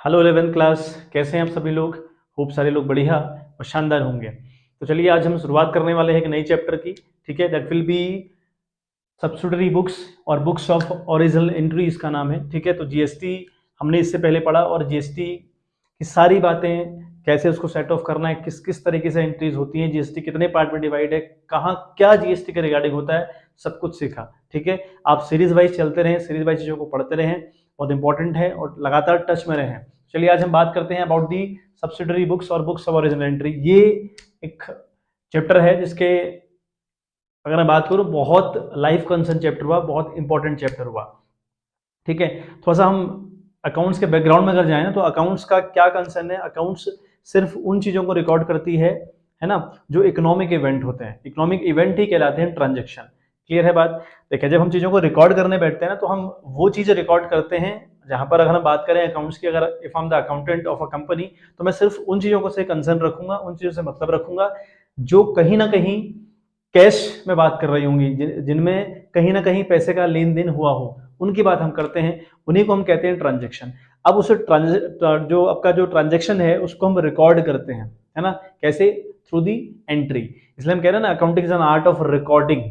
Hello 11th class, कैसे हैं आप सभी लोग। होप सारे लोग बढ़िया और शानदार होंगे। तो चलिए आज हम शुरुआत करने वाले हैं एक नई चैप्टर की। ठीक है, that will be subsidiary books और बुक्स ऑफ ओरिजिनल एंट्री इसका नाम है। ठीक है, तो जीएसटी हमने इससे पहले पढ़ा और जीएसटी की सारी बातें, कैसे उसको सेट ऑफ करना है, किस किस तरीके से एंट्रीज होती हैं, जीएसटी कितने पार्ट में डिवाइड है, कहाँ क्या जीएसटी के रिगार्डिंग होता है, सब कुछ सीखा। ठीक है, आप सीरीज वाइज चलते रहें, सीरीज वाइज चीज़ों को पढ़ते रहें, बहुत इंपॉर्टेंट है और लगातार टच में रहें। चलिए आज हम बात करते हैं अबाउट दी सब्सिडरी बुक्स और बुक्स ऑफ ओरिजिनल एंट्री। ये एक चैप्टर है जिसके अगर मैं बात करूं बहुत लाइफ कंसर्न चैप्टर हुआ, बहुत इंपॉर्टेंट चैप्टर हुआ। ठीक है, थोड़ा सा हम अकाउंट्स के बैकग्राउंड में अगर जाए ना, तो अकाउंट्स का क्या कंसर्न है। अकाउंट्स सिर्फ उन चीजों को रिकॉर्ड करती है ना, जो इकोनॉमिक इवेंट होते हैं। इकोनॉमिक इवेंट ही कहलाते हैं ट्रांजेक्शन। क्लियर है बात। देखिए, जब हम चीजों को रिकॉर्ड करने बैठते हैं ना, तो हम वो चीजें रिकॉर्ड करते हैं जहां पर अगर हम बात करें अकाउंट्स की, अगर if I am the accountant of a company, तो मैं सिर्फ उन चीजों को से कंसर्न रखूंगा, उन चीजों से मतलब रखूंगा जो कहीं ना कहीं कैश में बात कर रही होंगी, जिनमें कहीं ना कहीं पैसे का लेन देन हुआ हो, उनकी बात हम करते हैं, उन्हीं को हम कहते हैं ट्रांजेक्शन। अब उस जो आपका जो ट्रांजेक्शन है उसको हम रिकॉर्ड करते हैं, है ना, कैसे, थ्रू दी एंट्री। इसलिए हम कह रहे हैं ना, accounting is an art of recording.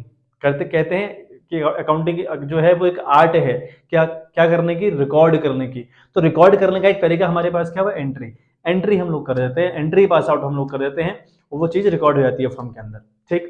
कहते हैं कि अकाउंटिंग जो है वो एक आर्ट है, क्या क्या करने की, रिकॉर्ड करने की। तो रिकॉर्ड करने का एक तरीका हमारे पास क्या हुआ, एंट्री। एंट्री हम लोग कर देते हैं, एंट्री पास आउट हम लोग कर देते हैं, वो चीज रिकॉर्ड हो जाती है फर्म के अंदर। ठीक,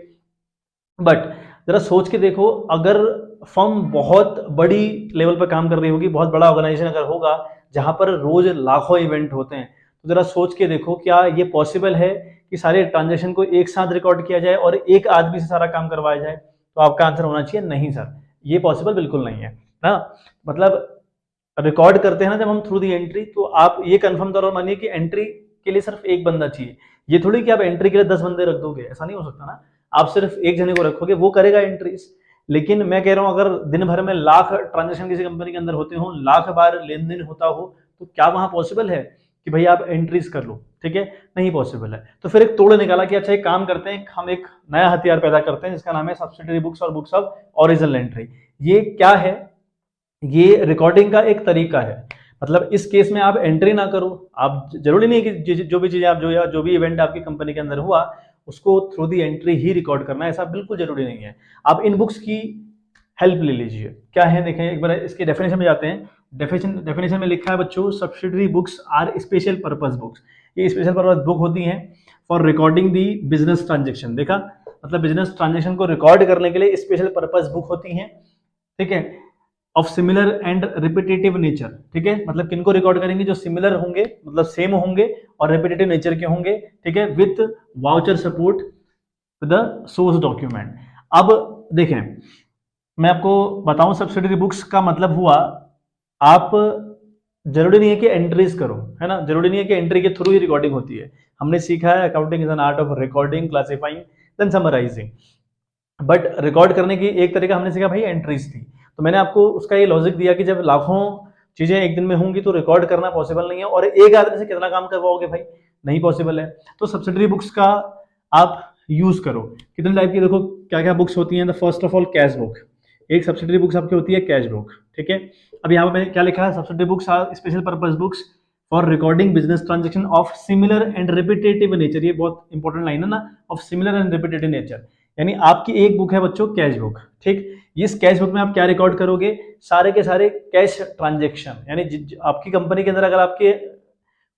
बट जरा सोच के देखो, अगर फर्म बहुत बड़ी लेवल पर काम कर रही होगी, बहुत बड़ा ऑर्गेनाइजेशन अगर होगा जहां पर रोज लाखों इवेंट होते हैं, तो जरा सोच के देखो क्या ये पॉसिबल है कि सारे ट्रांजेक्शन को एक साथ रिकॉर्ड किया जाए और एक आदमी से सारा काम करवाया जाए। तो आपका आंसर होना चाहिए नहीं सर, ये पॉसिबल बिल्कुल नहीं है ना। मतलब रिकॉर्ड करते हैं ना जब हम थ्रू दी एंट्री, तो आप ये कंफर्म तौर पर मानिए कि एंट्री के लिए सिर्फ एक बंदा चाहिए। ये थोड़ी कि आप एंट्री के लिए 10 बंदे रख दोगे, ऐसा नहीं हो सकता ना। आप सिर्फ एक जने को रखोगे, वो करेगा एंट्रीज। लेकिन मैं कह रहा हूं अगर दिन भर में लाख ट्रांजेक्शन किसी कंपनी के अंदर होते हो, लाख बार लेन देन होता हो, तो क्या वहां पॉसिबल है कि भाई आप एंट्रीज कर लो। ठीक है, नहीं पॉसिबल है। तो फिर एक तोड़ निकाला कि अच्छा एक काम करते हैं, हम एक नया हथियार पैदा करते हैं जिसका नाम है सब्सिडरी बुक्स और बुक्स ऑफ ओरिजिनल एंट्री। ये क्या है, ये रिकॉर्डिंग का एक तरीका है। मतलब इस केस में आप एंट्री ना करो, आप जरूरी नहीं कि जो भी चीजें आप जो भी इवेंट आपकी कंपनी के अंदर हुआ उसको through the entry he record करना है, ऐसा बिल्कुल जरूरी नहीं है। आप इन बुक्स की हेल्प ले लीजिए। क्या है देखें एक बार, इसके डेफिनेशन में जाते हैं। डेफिनेशन में लिखा है बच्चों, subsidiary books are special purpose books. ये स्पेशल पर्पस बुक होती हैं for recording the business transaction. देखा, मतलब बिजनेस ट्रांजेक्शन को रिकॉर्ड करने के लिए स्पेशल पर्पस बुक होती हैं। ठीक है, of similar and repetitive nature. ठीक है, मतलब किनको रिकॉर्ड करेंगे, जो सिमिलर होंगे, मतलब सेम होंगे और रिपीटेटिव नेचर के होंगे। ठीक है, with voucher support the source document. अब देखें, मैं आपको बताऊं सब्सिडरी बुक्स का मतलब हुआ, आप जरूरी नहीं है कि एंट्रीज करो, है ना, जरूरी नहीं है कि एंट्री के थ्रू ही रिकॉर्डिंग होती है। हमने सीखा है accounting is an art of recording, classifying, then summarising. But record करने की एक तरीका हमने सीखा भाई एंट्रीज थी। तो मैंने आपको उसका ये लॉजिक दिया कि जब लाखों चीजें एक दिन में होंगी तो रिकॉर्ड करना पॉसिबल नहीं है, और एक आदमी से कितना काम करवाओगे भाई, नहीं पॉसिबल है। तो सब्सिडरी बुक्स का आप यूज करो। कितने टाइप की देखो क्या क्या बुक्स होती हैं। First of all cash book, एक सब्सिडरी बुक्स आपकी होती है कैश बुक। ठीक है, अब यहाँ पर मैंने क्या लिखा है, subsidiary books are special purpose books for recording business transaction of similar and repetitive nature. ये बहुत इंपॉर्टेंट लाइन है ना, of similar and repetitive nature. यानी आपकी एक बुक है बच्चों कैश बुक। ठीक, इस कैश बुक में आप क्या रिकॉर्ड करोगे, सारे के सारे कैश ट्रांजेक्शन। यानी आपकी कंपनी के अंदर अगर आपके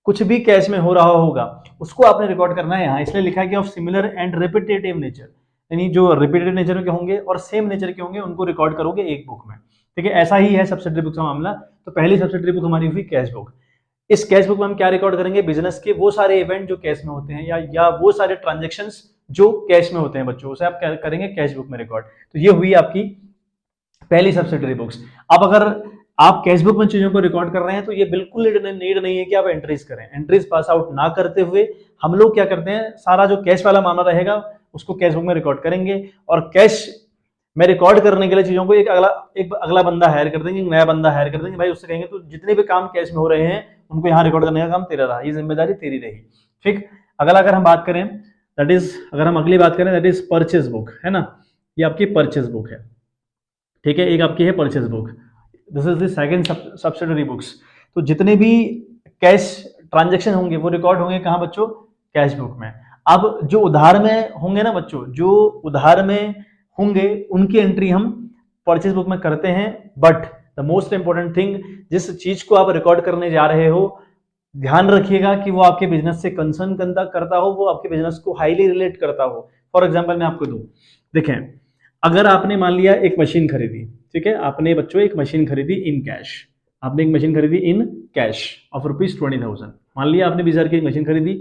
कुछ भी कैश में हो रहा होगा उसको आपने रिकॉर्ड करना है यहाँ। इसलिए लिखा है कि of similar and repetitive nature, यानी जो रिपीटेटिव नेचर के होंगे और सेम नेचर के होंगे उनको रिकॉर्ड करोगे एक बुक में। ठीक है, ऐसा ही है सब्सिडरी बुक का मामला। तो पहली सब्सिडरी बुक हमारी हुई कैश बुक। इस कैश बुक में हम क्या रिकॉर्ड करेंगे, बिजनेस के वो सारे इवेंट जो कैश में होते हैं, या वो सारे ट्रांजेक्शंस जो कैश में होते हैं बच्चों, उसे आप क्या करेंगे, कैश बुक में रिकॉर्ड। तो ये हुई आपकी पहली सब्सिडरी बुक्स। अब अगर आप कैश बुक में चीजों को रिकॉर्ड कर रहे हैं तो ये बिल्कुल नीड नहीं है कि आप एंट्रीज करें। एंट्रीज पास आउट ना करते हुए हम लोग क्या करते हैं, सारा जो कैश वाला मामला रहेगा उसको कैश बुक में रिकॉर्ड करेंगे, और कैश में रिकॉर्ड करने के लिए चीजों को एक अगला बंदा हायर कर देंगे, एक नया बंदा हायर कर देंगे भाई, उससे कहेंगे तो जितने भी काम कैश में हो रहे हैं उनको यहाँ रिकॉर्ड करने का काम तेरा रहा, ये जिम्मेदारी तेरी रही। ठीक, अगला अगर हम बात करें, दैट इज, अगर हम अगली बात करें दैट इज परचेज बुक, है ना, ये आपकी परचेज बुक है। ठीक है, एक आपकी है purchase book, this is the second subsidiary books. तो जितने भी कैश ट्रांजेक्शन होंगे वो रिकॉर्ड होंगे कहाँ बच्चों, कैश बुक में। अब जो उधार में होंगे ना बच्चों, जो उधार में होंगे उनकी एंट्री हम परचेज बुक में करते हैं। But the most important thing, जिस चीज को आप रिकॉर्ड करने जा रहे हो ध्यान रखिएगा कि वो आपके बिजनेस से कंसर्न करता हो, वो आपके बिजनेस को हाईली रिलेट करता हो। फॉर एग्जांपल मैं आपको दूं, देखें अगर आपने मान लिया एक मशीन खरीदी, ठीक है, आपने बच्चों एक मशीन खरीदी इन कैश, आपने एक मशीन खरीदी इन कैश ऑफ ₹20,000, मान लिया आपने 20,000 की एक मशीन खरीदी,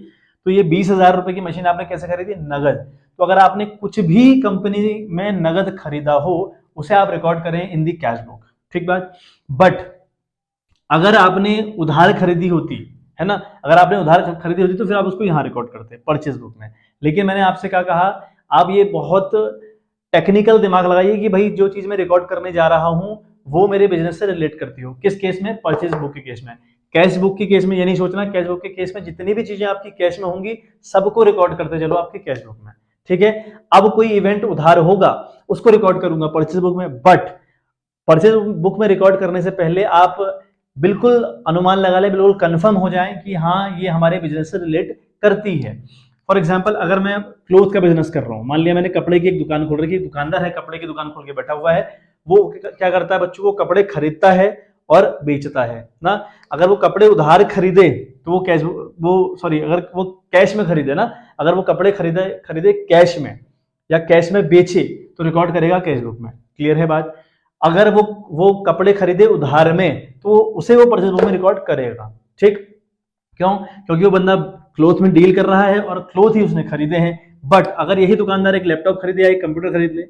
तो ये 20,000 रुपए की मशीन आपने कैसे खरीदी, नगद। तो अगर आपने कुछ भी कंपनी में नगद खरीदा हो उसे आप रिकॉर्ड करें इन दी कैश बुक, ठीक बात। बट अगर आपने उधार खरीदी होती है ना, अगर आपने उधार खरीदी होती तो फिर आप उसको यहाँ रिकॉर्ड करते परचेज बुक में। लेकिन मैंने आपसे क्या कहा, आप ये बहुत टेक्निकल दिमाग लगाइए कि भाई जो चीज मैं रिकॉर्ड करने जा रहा हूं वो मेरे बिजनेस से रिलेट करती हो। किस केस में, परचेज बुक के केस में। कैश बुक के केस में ये नहीं सोचना, कैश बुक के केस में जितनी भी चीजें आपकी कैश में होंगी सबको रिकॉर्ड करते चलो आपकी कैश बुक में, ठीक है। अब कोई इवेंट उधार होगा उसको रिकॉर्ड करूंगा परचेज बुक में, बट परचेज बुक में रिकॉर्ड करने से पहले आप बिल्कुल अनुमान लगा ले, बिल्कुल कंफर्म हो जाए कि हाँ ये हमारे बिजनेस से रिलेट करती है। फॉर एग्जाम्पल अगर मैं क्लोथ का बिजनेस कर रहा हूँ, मान लिया मैंने कपड़े की एक दुकान खोल रखी है, दुकानदार है कपड़े की दुकान खोल के बैठा हुआ है, वो क्या करता है बच्चों, वो कपड़े खरीदता है और बेचता है ना। अगर वो कपड़े उधार खरीदे तो वो कैश, अगर वो कैश में खरीदे ना, अगर वो कपड़े खरीदे कैश में या कैश में बेचे तो रिकॉर्ड करेगा कैश बुक में, क्लियर है बात। अगर वो कपड़े खरीदे उधार में तो उसे वो परचेज बुक में रिकॉर्ड करेगा, ठीक। क्यों, क्योंकि वो बंदा क्लोथ में डील कर रहा है और क्लोथ ही उसने खरीदे हैं। बट अगर यही दुकानदार एक लैपटॉप खरीदे या एक कंप्यूटर खरीद ले,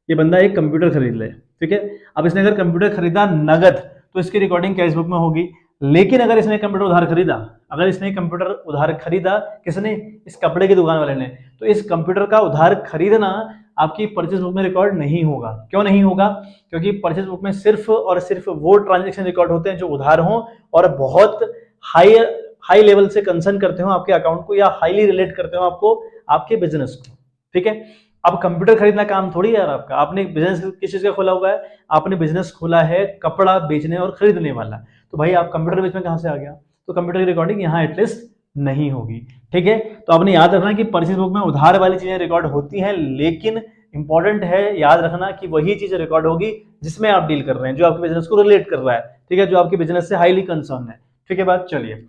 ये बंदा एक कंप्यूटर खरीद ले, ठीक है, अब इसने अगर कंप्यूटर खरीदा नगद तो इसकी रिकॉर्डिंग कैश बुक में होगी। लेकिन अगर इसने कंप्यूटर उधार खरीदा, अगर इसने कंप्यूटर उधार खरीदा, किसने, इस कपड़े की दुकान वाले ने, तो इस कंप्यूटर का उधार खरीदना आपकी परचेज बुक में रिकॉर्ड नहीं होगा। क्यों नहीं होगा, क्योंकि परचेज बुक में सिर्फ और सिर्फ वो ट्रांजेक्शन रिकॉर्ड होते हैं जो उधार हों और बहुत हाई लेवल से कंसर्न करते हो आपके अकाउंट को या हाईली रिलेट करते हो आपको, आपके बिजनेस को, ठीक है। अब कंप्यूटर खरीदना काम थोड़ी है यार आपका, आपने बिजनेस किस चीज का खोला हुआ है, आपने बिजनेस खोला है कपड़ा बेचने और खरीदने वाला, तो भाई आप कंप्यूटर बेचने कहां से आ गया, तो कंप्यूटर की रिकॉर्डिंग यहाँ एटलीस्ट नहीं होगी, ठीक है। तो आपने याद रखना कि परचेज बुक में उधार वाली चीजें रिकॉर्ड होती हैं, लेकिन इंपॉर्टेंट है याद रखना कि वही चीज रिकॉर्ड होगी जिसमें आप डील कर रहे हैं, जो आपके बिजनेस को रिलेट कर रहा है, ठीक है, जो आपके बिजनेस से हाईली कंसर्न है, ठीक है बात। चलिए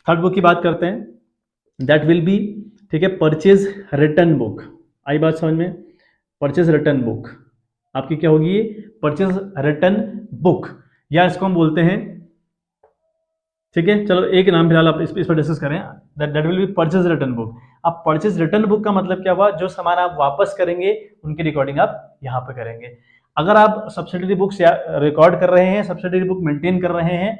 थर्ड बुक की बात करते हैं, दैट विल बी, ठीक है, परचेज रिटर्न बुक। आई बात समझ में, परचेज रिटर्न बुक आपकी क्या होगी, परचेज रिटर्न बुक, या इसको हम बोलते हैं, ठीक है, चलो एक नाम फिलहाल आप इस पर डिस्कस करें, that will be purchase return book. अब परचेज रिटर्न बुक का मतलब क्या हुआ, जो सामान आप वापस करेंगे उनकी रिकॉर्डिंग आप यहाँ पे करेंगे। अगर आप सब्सिडरी बुक्स रिकॉर्ड कर रहे हैं, सब्सिडरी बुक मेंटेन कर रहे हैं,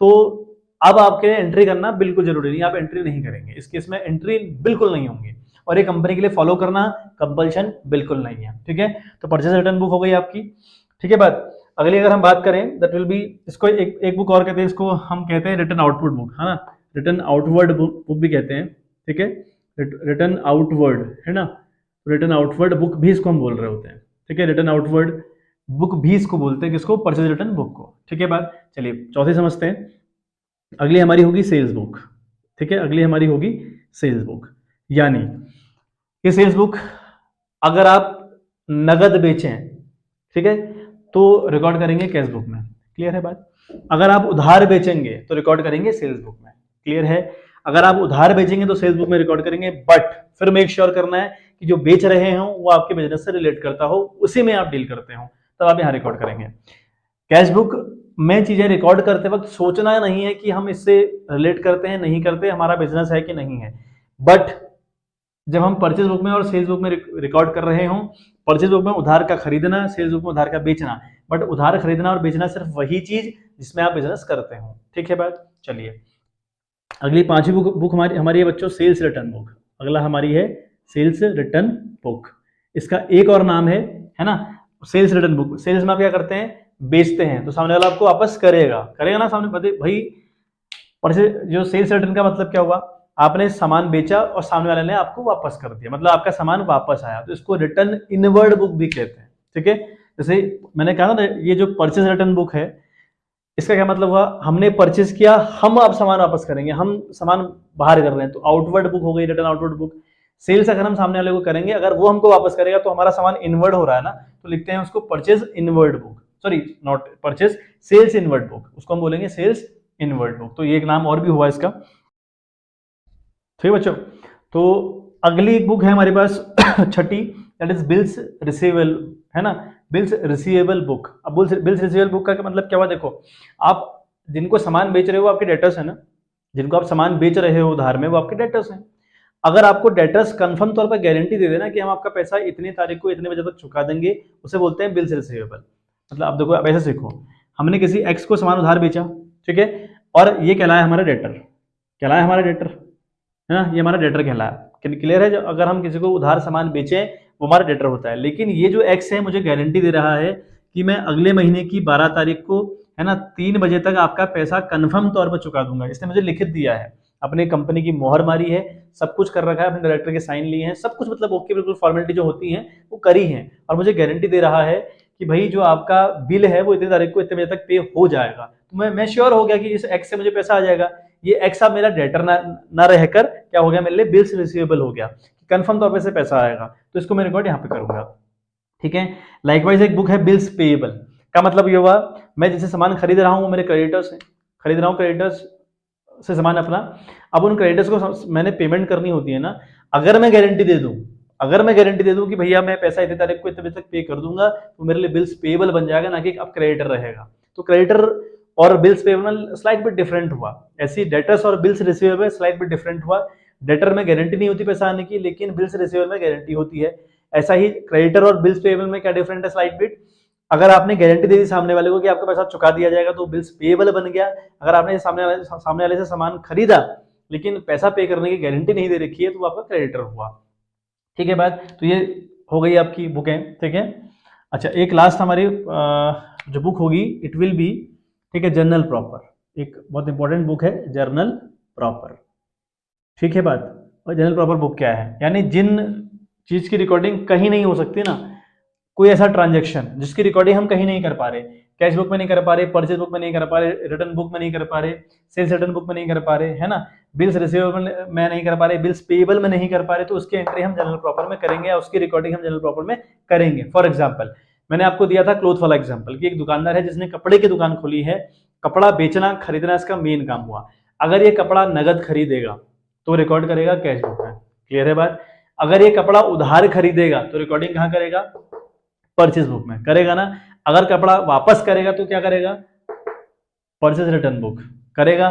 तो अब आपके एंट्री करना बिल्कुल जरूरी नहीं, आप एंट्री नहीं करेंगे, इस केस में एंट्री बिल्कुल नहीं होंगी और ये कंपनी के लिए फॉलो करना कंपल्शन बिल्कुल नहीं है, ठीक है। तो परचेज रिटर्न बुक हो गई आपकी, ठीक है बात। अगली अगर हम बात करें दैट विल बी, इसको एक बुक और कहते हैं, इसको हम कहते हैं रिटर्न आउटपुट बुक, है ना, रिटर्न आउटवर्ड बुक भी कहते हैं, ठीक है, रिटर्न आउटवर्ड, है ना, रिटर्न आउटवर्ड बुक भी इसको हम बोल रहे होते हैं, ठीक है, रिटर्न आउटवर्ड बुक भी इसको बोलते हैं, किसको, परचेज रिटर्न बुक को, ठीक है बात। चलिए चौथी समझते हैं, अगली हमारी होगी सेल्स बुक, ठीक है, अगली हमारी होगी सेल्स बुक, यानी ये सेल्स बुक अगर आप नगद बेचें, ठीक है, तो रिकॉर्ड करेंगे कैश बुक में, क्लियर है बात। अगर आप उधार बेचेंगे तो रिकॉर्ड करेंगे सेल्स बुक में, क्लियर है। अगर आप उधार बेचेंगे तो सेल्स बुक में रिकॉर्ड करेंगे, बट फिर मेक श्योर करना है कि जो बेच रहे हो वो आपके बिजनेस से रिलेट करता हो, उसी में आप डील करते हो, तब आप यहाँ रिकॉर्ड करेंगे। कैश बुक में चीजें रिकॉर्ड करते वक्त सोचना नहीं है कि हम इससे रिलेट करते हैं नहीं करते, हमारा बिजनेस है कि नहीं है, बट जब हम परचेज बुक में और सेल्स बुक में रिकॉर्ड कर रहे हों, परचेज बुक में उधार का खरीदना, सेल्स बुक में उधार का बेचना, बट उधार खरीदना और बेचना सिर्फ वही चीज जिसमें आप बिजनेस करते हो, ठीक है बात। चलिए अगली पांचवी बुक हमारी है बच्चों सेल्स रिटर्न बुक। अगला हमारी है सेल्स रिटर्न बुक, इसका एक और नाम है ना, सेल्स रिटर्न बुक। सेल्स में आप क्या करते हैं, बेचते हैं, तो सामने वाला आपको वापस करेगा ना सामने भाई। परचेज जो सेल्स रिटर्न का मतलब क्या हुआ, आपने सामान बेचा और सामने वाले ने आपको वापस कर दिया, मतलब आपका सामान वापस आया, तो इसको रिटर्न इनवर्ड बुक भी कहते हैं, ठीक है। जैसे मैंने कहा ना, ये जो परचेज रिटर्न बुक है इसका क्या मतलब हुआ, हमने परचेज किया, हम अब सामान वापस करेंगे, हम सामान बाहर कर रहे हैं, तो आउटवर्ड बुक हो गई, रिटर्न आउटवर्ड बुक। सेल्स अगर हम सामने वाले को करेंगे, अगर वो हमको वापस करेगा तो हमारा सामान इनवर्ड हो रहा है ना, तो लिखते हैं उसको purchase inward book, sorry not purchase, sales inward book, उसको हम बोलेंगे सेल्स इनवर्ड बुक। तो ये एक नाम और भी हुआ इसका। ठीक है बच्चों, तो अगली एक बुक है हमारे पास छठी, दैट इज बिल्स रिसीवेबल, है ना, बिल्स रिसीवेबल बुक। अब बिल्स रिसीवेबल बुक का मतलब क्या हुआ, देखो आप जिनको सामान बेच रहे हो आपके डेटर्स है ना, जिनको आप सामान बेच रहे हो उधार में वो आपके डेटर्स हैं। अगर आपको डेटर्स कंफर्म तौर पर गारंटी दे देना कि हम आपका पैसा इतनी तारीख को इतने बजे तक चुका देंगे, उसे बोलते हैं बिल्स रिसीवेबल। मतलब आप देखो, आप ऐसे सीखो, हमने किसी एक्स को सामान उधार बेचा, ठीक है, और ये कहलाया हमारा डेटर, कहलाया हमारा डेटर, है ना, ये हमारा डेटर कहलाया। क्लियर है, जब अगर हम किसी को उधार सामान बेचें वो हमारा डेटर होता है। लेकिन ये जो एक्स है मुझे गारंटी दे रहा है कि मैं अगले महीने की 12 तारीख को, है ना, 3 बजे तक आपका पैसा कंफर्म तौर पर चुका दूंगा। इसने मुझे लिखित दिया है, अपनी कंपनी की मोहर मारी है, सब कुछ कर रखा है, अपने डायरेक्टर के साइन लिए हैं, सब कुछ मतलब ओके, बिल्कुल फॉर्मेलिटी जो होती है वो करी है, और मुझे गारंटी दे रहा है कि भाई जो आपका बिल है वो इतनी तारीख को इतने बजे तक पे हो जाएगा। तो मैं श्योर हो गया कि इस एक्स से मुझे पैसा आ जाएगा। ये एक्स अब मेरा डेटर ना रहकर क्या हो गया, मेरे लिए बिल्स रिसीवेबल हो गया, कंफर्म तौर पे से पैसा आएगा, तो इसको मैं रिकॉर्ड यहाँ पे करूंगा। ठीक है, लाइकवाइज एक बुक है बिल्स पेएबल का मतलब ये हुआ, मैं जिसे सामान खरीद रहा हूँ वो मेरे क्रेडिटर्स हैं, खरीद रहा हूँ क्रेडिटर्स से सामान अपना, अब उन क्रेडिटर्स को मैंने पेमेंट करनी होती है ना। अगर मैं गारंटी दे दूं, अगर मैं गारंटी दे दूं कि भैया मैं पैसा इतनी तारीख को इतने बजे तक पे कर दूंगा, तो मेरे लिए बिल्स पेएबल बन जाएगा, ना कि अब क्रेडिटर रहेगा। तो क्रेडिटर और bills payable slight bit different हुआ, ऐसी डेटर्स और bills receivable slight bit different हुआ। डेटर में गारंटी नहीं होती पैसा आने की, लेकिन बिल्स रिसीवेबल में गारंटी होती है। ऐसा ही क्रेडिटर और बिल्स पेएबल में क्या डिफरेंट है, स्लाइट बिट। अगर आपने गारंटी दे दी सामने वाले को कि आपका पैसा चुका दिया जाएगा तो बिल्स पेएबल बन गया। अगर आपने सामने वाले से सामान खरीदा लेकिन पैसा पे करने की गारंटी नहीं दे रखी है तो वो आपका क्रेडिटर हुआ। ठीक है बात, तो ये हो गई आपकी बुकें। ठीक है, अच्छा एक लास्ट हमारी जो बुक होगी इट विल बी, ठीक है, जर्नल प्रॉपर, एक बहुत इंपॉर्टेंट बुक है जर्नल प्रॉपर। ठीक है बात, और जनरल प्रॉपर बुक क्या है, यानी जिन चीज की रिकॉर्डिंग कहीं नहीं हो सकती ना, कोई ऐसा ट्रांजैक्शन जिसकी रिकॉर्डिंग हम कहीं नहीं कर पा रहे, कैश बुक में नहीं कर पा रहे, परचेज बुक में नहीं कर पा रहे, रिटर्न बुक में नहीं कर पा रहे, सेल्स रिटर्न बुक में नहीं कर पा रहे, है ना, बिल्स रिसीवेबल में नहीं कर पा रहे, बिल्स पेएबल में नहीं कर पा रहे, तो उसकी एंट्री हम जनरल प्रॉपर में करेंगे या उसकी रिकॉर्डिंग हम जनरल प्रॉपर में करेंगे। फॉर एग्जाम्पल मैंने आपको दिया था क्लोथ वाला एग्जाम्पल कि एक दुकानदार है जिसने कपड़े की दुकान खोली है, कपड़ा बेचना खरीदना इसका मेन काम हुआ। अगर ये कपड़ा नगद खरीदेगा तो रिकॉर्ड करेगा कैश बुक में, क्लियर है बात। अगर ये कपड़ा उधार खरीदेगा तो रिकॉर्डिंग कहाँ करेगा, परचेज बुक में करेगा ना। अगर कपड़ा वापस करेगा तो क्या करेगा, परचेज रिटर्न बुक करेगा।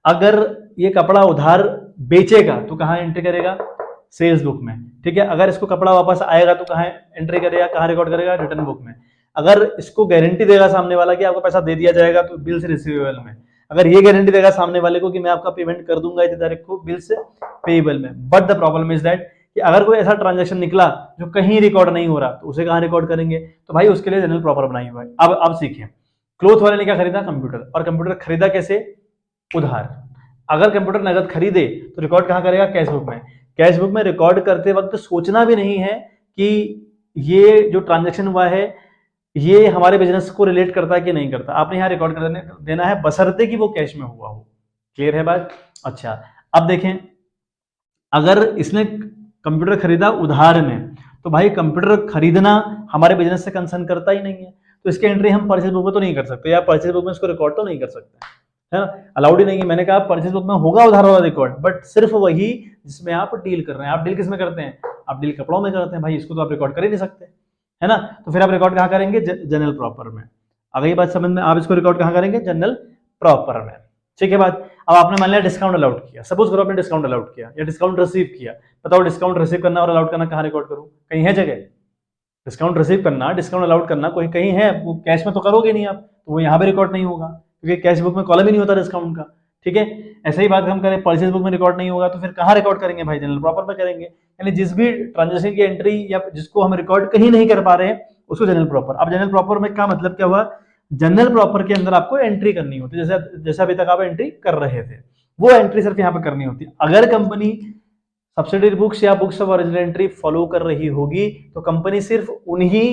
अगर ये कपड़ा उधार बेचेगा तो कहाँ एंट्री करेगा, सेल्स बुक में। ठीक है, अगर इसको कपड़ा वापस आएगा तो कहाँ एंट्री करेगा, कहाँ रिकॉर्ड करेगा, रिटर्न बुक में। अगर इसको गारंटी देगा सामने वाला कि आपको पैसा दे दिया जाएगा तो बिल्स रिसीवेबल में। अगर ये गारंटी देगा सामने वाले को कि मैं आपका पेमेंट कर दूंगा इतनी तारीख को, बिल्स पेएबल में। But the problem is that कि अगर कोई ऐसा ट्रांजैक्शन निकला जो कहीं रिकॉर्ड नहीं हो रहा तो उसे कहाँ रिकॉर्ड करेंगे, तो भाई उसके लिए जनरल प्रॉपर बनाई हुआ है। अब सीखें, क्लोथ वाले ने क्या खरीदा, कंप्यूटर, और कंप्यूटर खरीदा कैसे, उधार। अगर कंप्यूटर नगद खरीदे तो रिकॉर्ड कहाँ करेगा, कैश बुक में। कैश बुक में रिकॉर्ड करते वक्त सोचना भी नहीं है कि ये जो ट्रांजैक्शन हुआ है ये हमारे बिजनेस को रिलेट करता है कि नहीं करता, आपने यहाँ रिकॉर्ड कर देना है बशर्ते कि वो कैश में हुआ हो। क्लियर है बात। अच्छा अब देखें, अगर इसने कंप्यूटर खरीदा उधार में तो भाई कंप्यूटर खरीदना हमारे बिजनेस से कंसर्न करता ही नहीं है, तो इसके एंट्री हम परचेज बुक में तो नहीं कर सकते, या परचेज बुक में इसको रिकॉर्ड तो नहीं कर सकते, है ना, अलाउड ही नहीं है। मैंने कहा परचेज बुक में होगा उधार वाला रिकॉर्ड, बट सिर्फ वही जिसमें आप डील कर रहे हैं। आप डील किस में करते हैं, आप डील कपड़ों में करते हैं, भाई इसको तो आप रिकॉर्ड कर ही नहीं सकते, है ना। तो फिर आप रिकॉर्ड कहाँ करेंगे, जनरल प्रॉपर में। अब ये बात समझ में, आप इसको रिकॉर्ड कहाँ करेंगे, जनरल प्रॉपर में। ठीक है बात। अब आपने मान लिया डिस्काउंट अलाउड किया, सपोज करो आपने डिस्काउंट अलाउड किया या डिस्काउंट रिसीव किया, बताओ डिस्काउंट रिसीव करना और अलाउड करना कहाँ रिकॉर्ड करूँ, कहीं है जगह। डिस्काउंट रिसीव करना, डिस्काउंट अलाउड करना कोई कहीं है, वो कैश में तो करोगे नहीं आप, तो वो यहाँ पे रिकॉर्ड नहीं होगा क्योंकि कैश बुक में कॉलम ही नहीं होता डिस्काउंट का। ठीक है, ऐसा ही बात हम करें परचेज बुक में रिकॉर्ड नहीं होगा तो फिर कहाँ रिकॉर्ड करेंगे भाई, जनरल प्रॉपर में करेंगे। यानी जिस भी ट्रांजेक्शन की एंट्री या जिसको हम रिकॉर्ड कहीं नहीं कर पा रहे हैं उसको जनरल प्रॉपर। अब जनरल प्रॉपर में क्या मतलब क्या हुआ, जनरल प्रॉपर के अंदर आपको एंट्री करनी होती है, जैसा अभी तक आप एंट्री कर रहे थे वो एंट्री सिर्फ यहाँ पे करनी होती है। अगर कंपनी सब्सिडरी बुक्स या books of original entry follow कर रही होगी तो कंपनी सिर्फ उन्हीं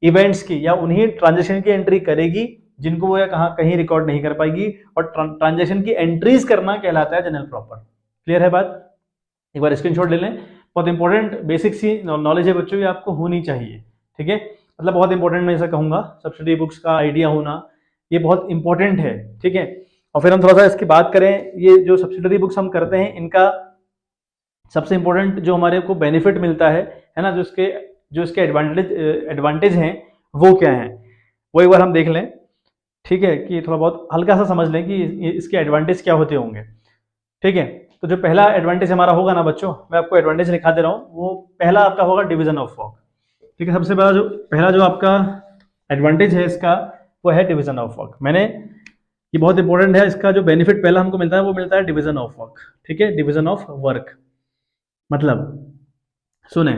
इवेंट्स की या उन्हीं ट्रांजेक्शन की एंट्री करेगी जिनको वो कहाँ कहीं रिकॉर्ड नहीं कर पाएगी, और ट्रांजैक्शन की एंट्रीज करना कहलाता है जनरल प्रॉपर्टी। क्लियर है बात? एक बार स्क्रीनशॉट ले लें, बहुत इंपॉर्टेंट बेसिक सी नॉलेज है बच्चों, ये आपको होनी चाहिए, ठीक है। मतलब बहुत इंपॉर्टेंट मैं ऐसा कहूंगा, सब्सिडरी बुक्स का आइडिया होना ये बहुत इंपॉर्टेंट है, ठीक है। और फिर हम थोड़ा सा इसकी बात करें, ये जो सब्सिडरी बुक्स हम करते हैं इनका सबसे इंपॉर्टेंट जो हमारे को बेनिफिट मिलता है ना, जो इसके एडवांटेज हैं वो क्या है, वो एक बार हम देख लें, ठीक है, कि थोड़ा बहुत हल्का सा समझ लें कि इसके एडवांटेज क्या होते होंगे, ठीक है। तो जो पहला एडवांटेज हमारा होगा ना बच्चों, मैं आपको एडवांटेज लिखा दे रहा हूँ, वो पहला आपका होगा डिवीजन ऑफ वर्क, ठीक है। सबसे पहला जो आपका एडवांटेज है इसका वो है डिवीजन ऑफ वर्क। ये बहुत इंपॉर्टेंट है, इसका जो बेनिफिट पहला हमको मिलता है वो मिलता है डिवीजन ऑफ वर्क, ठीक है। डिवीजन ऑफ वर्क मतलब सुने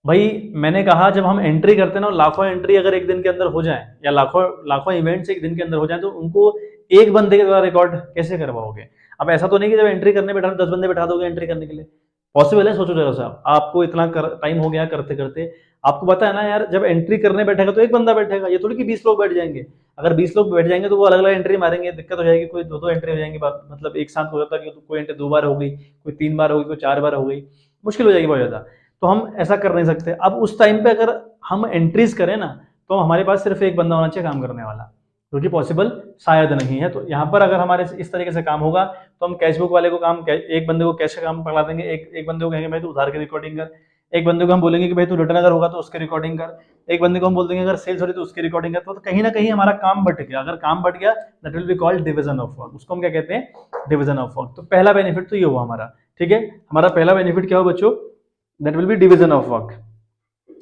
भाई, मैंने कहा जब हम एंट्री करते हैं ना, लाखों एंट्री अगर एक दिन के अंदर हो जाए या लाखों इवेंट्स एक दिन के अंदर हो जाए, तो उनको एक बंदे के द्वारा रिकॉर्ड कैसे करवाओगे? अब ऐसा तो नहीं कि जब एंट्री करने बैठा 10 बंदे बैठा दोगे एंट्री करने के लिए, पॉसिबल है? सोचो जरा सा, आपको इतना टाइम हो गया करते करते, आपको पता है ना यार, जब एंट्री करने बैठेगा तो एक बंदा बैठेगा, ये थोड़ी कि 20 लोग बैठ जाएंगे। अगर 20 लोग बैठ जाएंगे तो वो अलग अलग एंट्री मारेंगे, दिक्कत हो जाएगी, कोई दो एंट्री हो जाएंगी, मतलब एक साथ हो जाता है कि कोई एंट्री 2 बार हो गई, कोई 3 बार हो गई, कोई 4 बार हो गई, मुश्किल हो जाएगी बहुत ज्यादा। तो हम ऐसा कर नहीं सकते। अब उस टाइम पे अगर हम एंट्रीज करें ना, तो हमारे पास सिर्फ एक बंदा होना चाहिए काम करने वाला, जो कि पॉसिबल शायद नहीं है। तो यहाँ पर अगर हमारे इस तरीके से काम होगा तो हम कैश बुक वाले को एक बंदे को कैश का काम पकड़ा देंगे, एक बंदे को कहेंगे भाई तू उधार की रिकॉर्डिंग कर, एक बंदे को हम बोलेंगे कि भाई तू रिटर्न अगर होगा तो उसकी रिकॉर्डिंग कर, एक बंदे को हम बोल देंगे अगर सेल्स हो रही तो उसकी रिकॉर्डिंग कर। तो कहीं ना कहीं हमारा काम बट गया। अगर काम बट गया that will be called division of work, उसको हम क्या कहते हैं? Division of work. तो पहला बेनिफिट तो ये हुआ हमारा, ठीक है। हमारा पहला बेनिफिट क्या हो बच्चों? That will be division of work,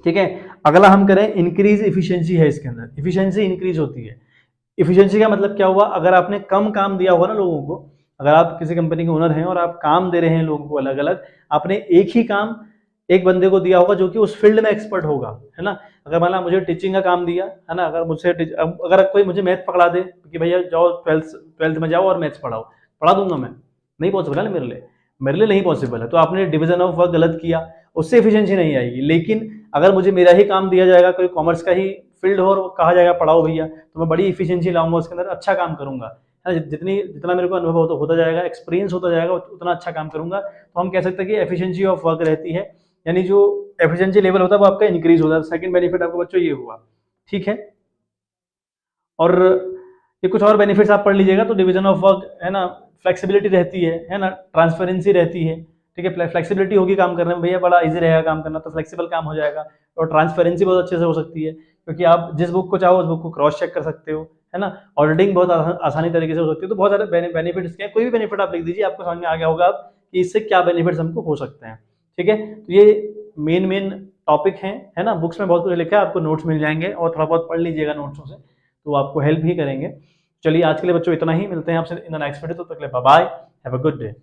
ठीक है। अगला हम करें, इंक्रीज इफिशियंसी है इसके अंदर, इफिशियंसी इंक्रीज होती है। इफिशियंसी का मतलब क्या हुआ? अगर आपने कम काम दिया होगा ना लोगों को, अगर आप किसी कंपनी के ओनर हैं और आप काम दे रहे हैं लोगों को अलग अलग, आपने एक ही काम एक बंदे को दिया होगा जो कि उस फील्ड में एक्सपर्ट होगा, है ना। अगर मान लो मुझे टीचिंग का काम दिया, है ना, अगर कोई मुझे मैथ पकड़ा दे कि भैया जाओ 12th में जाओ और मैथ्स पढ़ाओ, पढ़ा दूंगा मैं, नहीं पॉसिबल है ना मेरे लिए नहीं पॉसिबल है। तो आपने डिवीजन ऑफ वर्क गलत किया, उससे एफिशिएंसी नहीं आएगी। लेकिन अगर मुझे मेरा ही काम दिया जाएगा, कोई कॉमर्स का ही फील्ड हो और कहा जाएगा पढ़ाओ भैया, तो मैं बड़ी इफिशिएंसी लाऊंगा उसके अंदर, अच्छा काम करूंगा, है ना। जितना मेरे को अनुभव होता जाएगा, एक्सपीरियंस होता जाएगा, उतना अच्छा काम करूंगा। तो हम कह सकते हैं कि एफिशिएंसी ऑफ वर्क रहती है, यानी जो एफिशिएंसी लेवल होता है वो आपका इंक्रीज होता है। सेकंड बेनिफिट आपको बच्चों ये हुआ, ठीक है। और ये कुछ और बेनिफिट्स आप पढ़ लीजिएगा। तो डिवीजन ऑफ वर्क, है ना, फ्लेक्सिबिलिटी रहती है ना, ट्रांसपेरेंसी रहती है, ठीक है। फ्लेक्सिबिलिटी होगी काम करने में, भैया बड़ा इजी रहेगा काम करना, तो फ्लेक्सिबल काम हो जाएगा। और ट्रांसपेरेंसी बहुत अच्छे से हो सकती है, क्योंकि आप जिस बुक को चाहो उस बुक को क्रॉस चेक कर सकते हो, है ना। ऑडिटिंग बहुत आसानी तरीके से हो सकती है। तो बहुत सारे बेनिफिट्स हैं, कोई भी बेनिफिट आप लिख दीजिए, आपको समझ में आ गया होगा आप कि इससे क्या बेनिफिट्स हमको हो सकते हैं, ठीक है। तो ये मेन टॉपिक है ना। बुक्स में बहुत कुछ लिखा है, आपको नोट्स मिल जाएंगे और थोड़ा बहुत पढ़ लीजिएगा नोट्सों से, तो आपको हेल्प ही करेंगे। चलिए आज के लिए बच्चों इतना ही, मिलते हैं आपसे इन द नेक्स्ट वीडियो, तो तक के लिए bye bye, have a good day.